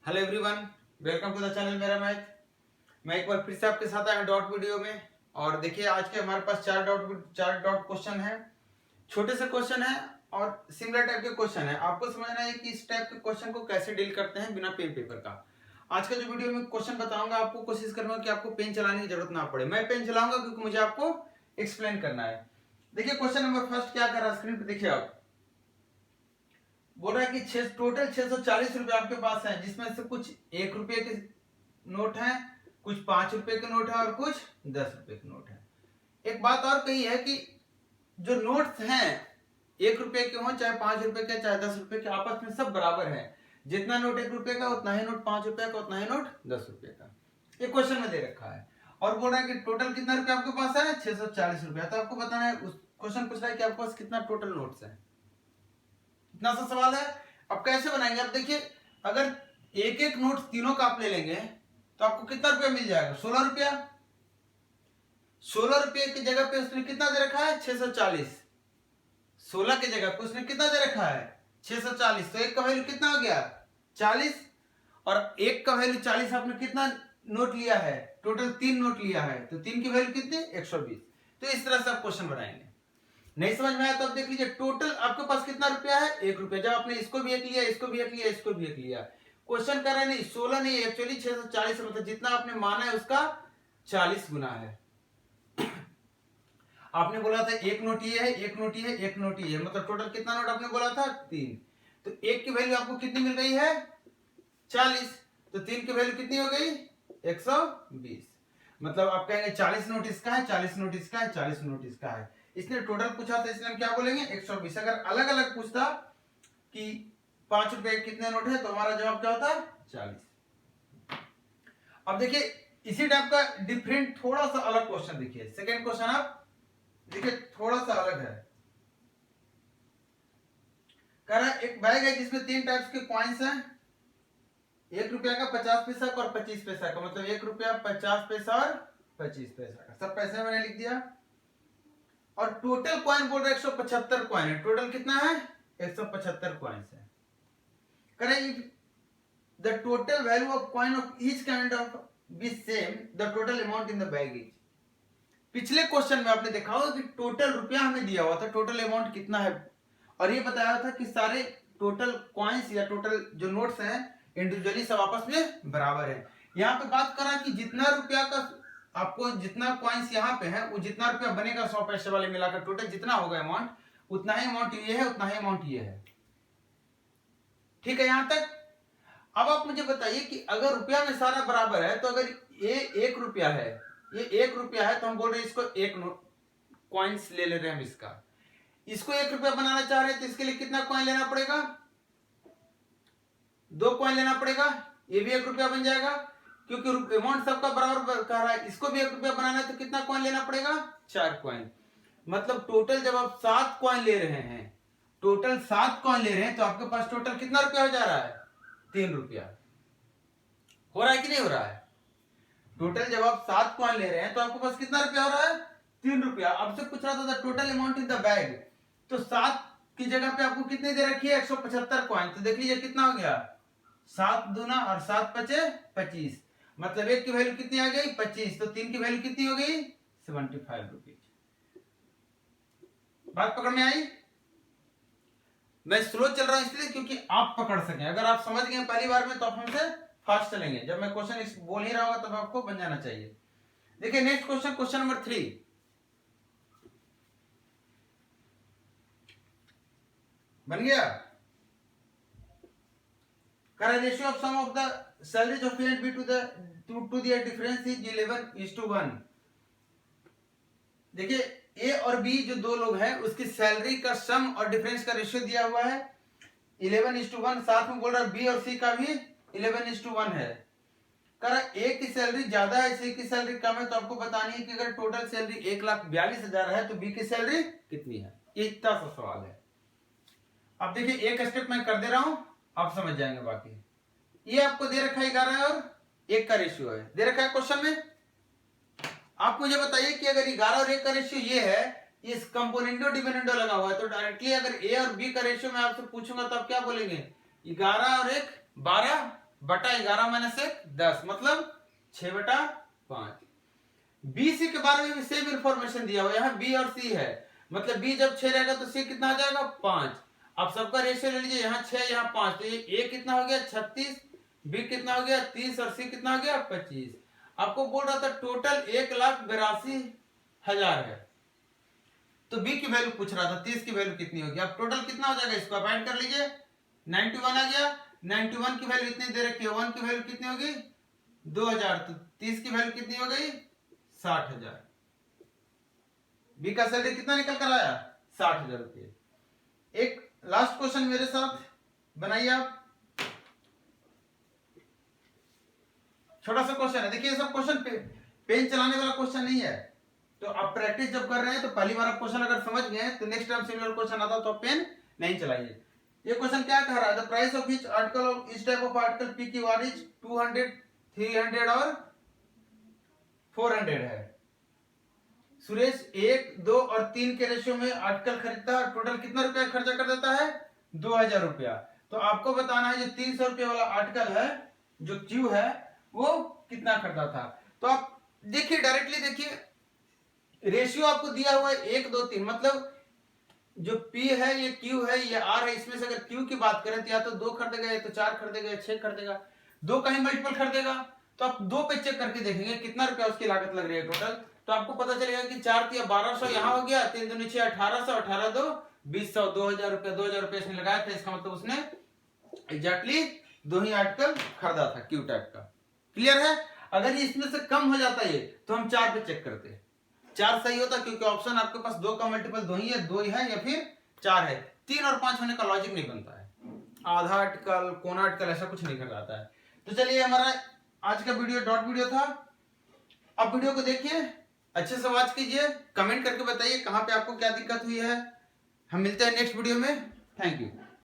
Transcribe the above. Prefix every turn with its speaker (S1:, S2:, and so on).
S1: Hello everyone, welcome to the channel मेरा math. मैं एक बार फिर से आपके साथ आया डॉट वीडियो में। और देखिए, आज के हमारे पास चार डॉट क्वेश्चन है। छोटे से क्वेश्चन है और सिमिलर टाइप के क्वेश्चन है। आपको समझना है कि इस टाइप के क्वेश्चन को कैसे डील करते हैं बिना पेन पेपर का। आज का जो वीडियो में क्वेश्चन बताऊंगा, आपको कोशिश करूंगा कि आपको पेन चलाने की जरूरत ना पड़े। मैं पेन चलाऊंगा क्योंकि मुझे आपको एक्सप्लेन करना है। देखिए, क्वेश्चन नंबर फर्स्ट क्या कर रहा है, स्क्रीन पे देखिए आप। बोल रहा है कि टोटल 640 रुपए आपके पास है, जिसमें से कुछ 1 रुपए के नोट है, कुछ 5 रुपए के नोट है और कुछ 10 रुपए के नोट है। एक बात और कही है कि जो नोट्स हैं 1 रुपए के हो, चाहे 5 रुपए के, चाहे 10 रुपए के, आपस में सब बराबर है। जितना नोट 1 रुपए का उतना ही नोट 5 रुपए का, उतना ही नोट 10 रुपए का। ये क्वेश्चन में दे रखा है और बोल रहा है कि टोटल कितना रुपया आपके पास है, 640 रुपया। तो आपको बताना है, उस क्वेश्चन पूछ रहा है कि आपके पास कितना टोटल नोट्स है। इतना सा सवाल है। अब कैसे बनाएंगे, अब देखिए, अगर एक एक नोट तीनों का आप ले लेंगे तो आपको कितना रुपया मिल जाएगा, 16 रुपया। 16 रुपये की जगह पे उसने कितना दे रखा है, 640। 16 की जगह पे उसने कितना दे रखा है, 640। तो एक का वैल्यू कितना हो गया, 40। और एक का वैल्यू 40, आपने कितना नोट लिया है, टोटल 3 नोट लिया है, तो 3 की वैल्यू कितनी, 120। तो इस तरह से आप क्वेश्चन बनाएंगे। नहीं समझ में आया तो अब देख लीजिए, टोटल आपके पास कितना रुपया है, 1 रुपया। जब आपने इसको भी एक लिया, इसको भी एक लिया, इसको भी एक लिया, क्वेश्चन कर रहे नहीं 16 नहीं, एक्चुअली 640, मतलब जितना आपने माना है उसका 40 गुना है। आपने बोला था एक नोट ये है, एक नोट ये है, एक नोट ये है, मतलब टोटल कितना नोट आपने बोला था, 3। तो एक की वैल्यू आपको कितनी मिल गई है, 40। तो 3 की वैल्यू कितनी हो गई, 120। मतलब आप कहेंगे 40 नोट इसका है, 40 नोट इसका है, 40 नोट इसका है। इसने टोटल पूछा था, इसलिए हम क्या बोलेंगे, 120। अगर अलग अलग पूछता कि 5 रुपए कितने नोट है, तो हमारा जवाब क्या होता, 40। अब देखिए, इसी टाइप का डिफरेंट थोड़ा सा अलग क्वेश्चन देखिए। सेकेंड क्वेश्चन आप देखिए, थोड़ा सा अलग है। कह रहा है एक बैग है जिसमें 3 टाइप्स के कॉइन्स हैं, 1 रुपया का, 50 पैसा का और 25 पैसा का। मतलब 1 रुपया, 50 पैसा और 25 पैसा का, सब पैसे मैंने लिख दिया। और टोटल कॉइन बोल रहे 175 कॉइन है। टोटल कितना है, 175 कॉइन्स है। करें the total value of coin of each kind of B same, the total amount in the bag is. पिछले क्वेश्चन में आपने देखा होगा कि टोटल रुपया हमें दिया हुआ था, टोटल अमाउंट कितना है, और ये बताया था कि सारे टोटल कॉइन्स या टोटल जो नोट्स हैं इंडिविजुअली सब आपस में बराबर है। यहाँ पे बात करा कि जितना रुपया का आपको, जितना कॉइन्स यहाँ पे है, वो जितना रुपया बनेगा 100 पैसे वाले मिलाकर टोटल जितना होगा अमाउंट, उतना ही अमाउंट ये है, उतना ही अमाउंट ये है। ठीक है यहां तक। अब आप मुझे बताइए कि अगर रुपया में सारा बराबर है, तो अगर ये 1 रुपया है, ये 1 रुपया है, तो हम बोल रहे हैं इसको एक कॉइन्स ले रहे हैं हम इसको 1 रुपया बनाना चाह रहे हैं, तो इसके लिए कितना कॉइन लेना पड़ेगा, 2 कॉइन लेना पड़ेगा। ये भी 1 रुपया बन जाएगा, क्योंकि अमाउंट सबका बराबर कह रहा है। इसको भी 1 रुपया बनाना है, तो कितना कॉइन लेना पड़ेगा, 4 कॉइन। मतलब टोटल जब आप 7 कॉइन ले रहे हैं, टोटल 7 कॉइन ले रहे हैं, तो आपके पास टोटल कितना रुपया हो जा रहा है, 3 रुपया। हो रहा है कि नहीं हो रहा है। टोटल जब आप 7 कॉइन ले रहे हैं, तो आपके पास कितना रुपया हो रहा है, 3 रुपया। आपसे पूछ रहा था total amount in the bag, तो 7 की जगह पे आपको कितनी दे रखी है, 175 कॉइन। तो देख लीजिए कितना हो गया, 7 दूना और 7 पचे 25। मतलब 1 की वैल्यू कितनी आ गई, 25। तो 3 की वैल्यू कितनी हो गई, 75 रुपीज। बात पकड़ में आई। मैं स्लो चल रहा हूं इसलिए क्योंकि आप पकड़ सकें। अगर आप समझ गए पहली बार में, तो आप हमसे फास्ट चलेंगे। जब मैं क्वेश्चन बोल ही रहा होगा तब आपको बन जाना चाहिए। देखिए नेक्स्ट क्वेश्चन, क्वेश्चन नंबर 3 बन गया। Current ratio of sum of the salaries of A and B to their difference is 11:1। देखिए ए और बी जो दो लोग हैं, उसकी सैलरी का सम और डिफरेंस का रेशियो दिया हुआ है 11:1। साथ में बोल रहा है बी और सी का भी 11:1 है। कर ए की सैलरी ज्यादा है, सी की सैलरी कम है, तो आपको बतानी है कि अगर टोटल सैलरी 1,42,000 है, तो बी की सैलरी कितनी है। ये इतना सा सवाल है। अब देखिए एक स्टेप मैं कर दे रहा हूं, आप समझ जाएंगे बाकी। ये आपको दे रखा है 11 और 1 का रेशियो है, दे रखा है क्वेश्चन में। आप मुझे बताइए कि अगर 11 और 1 का रेशियो ये है, इस कंपोनेंडो डिविडेंडो लगा हुआ है, तो डायरेक्टली अगर ए और बी का रेशियो मैं आपसे पूछूंगा तो आप क्या बोलेंगे, 11 और 1 12, बटा 11-1 मतलब 6/5। बी सी के बारे में भी सेम इंफॉर्मेशन दिया हुआ, यहाँ बी और सी है, मतलब बी जब 6 रहेगा तो सी कितना हो जाएगा 5। अब सबका रेशियो ले लीजिए, यहाँ 6 यहाँ 5, तो ये ए कितना हो गया 36, बी कितना हो गया 30 और सी कितना हो गया 25। आपको बोल रहा था टोटल 1,82,000 है, तो बी की वैल्यू पूछ रहा था 30 की वैल्यू कितनी होगी। अब टोटल कितना हो जाएगा, इसको ऐड कर लीजिए, 91 आ गया। 91 की वैल्यू इतनी दे रखी है, 1 की वैल्यू कितनी होगी 2000, तो 30 की वैल्यू कितनी हो गई 60,000। बी का सैलरी कितना निकल कर आया 60,000 रुपये। एक लास्ट क्वेश्चन मेरे साथ बनाइए आप, छोटा सा क्वेश्चन है, देखिए सब क्वेश्चन पेन चलाने वाला क्वेश्चन नहीं है, तो आप प्रैक्टिस जब कर रहे हैं तो पहली बार आप क्वेश्चन अगर समझ गए तो नेक्स्ट टाइम सिमिलर क्वेश्चन आता तो पेन नहीं चलाइए। ये क्वेश्चन क्या कह रहा है, the price of each article of each type of article P Q R is 200, 300 और 400 है। सुरेश 1, 2 और 3 के रेशियो में आर्टिकल खरीदता है, टोटल कितना रुपया खर्चा कर देता है 2000 रुपया। तो आपको बताना है जो 300 रुपये वाला आर्टिकल है, जो क्यू है, वो कितना खरीदा था। तो आप देखिए, डायरेक्टली देखिए, रेशियो आपको दिया हुआ है 1, 2, 3, मतलब जो P है ये Q है ये R है, इसमें से अगर Q की बात करें तो या तो 2 खरीदेगा या तो 4 खरीदेगा या 6 खरीदेगा, 2 का ही मल्टीपल खरीदेगा। तो आप 2 पे चेक करके देखेंगे कितना रुपया उसकी लागत लग रही है टोटल, तो आपको पता चलेगा कि 4 या 1200 यहाँ हो गया, 3 दूनी 6 1800, 18 2 2000, 2000 रुपया, 2000 रुपया इसने लगाया था, इसका मतलब उसने एग्जैक्टली 2 ही आर्टिकल खरीदा था क्यू टाइप का। क्लियर है। अगर ये इसमें से कम हो जाता है तो हम 4 पे चेक करते हैं, 4 सही होता, क्योंकि ऑप्शन आपके पास 2 का मल्टीपल 2 ही है, 2 ही है या फिर 4 है। 3 और 5 होने का लॉजिक नहीं बनता है, आधा आर्टिकल कोना आर्टिकल ऐसा कुछ नहीं करवाता है। तो चलिए, हमारा आज का वीडियो डॉट वीडियो था। आप वीडियो को देखिए, अच्छे से वॉच कीजिए, कमेंट करके बताइए कहाँ पे आपको क्या दिक्कत हुई है। हम मिलते हैं नेक्स्ट वीडियो में। Thank you.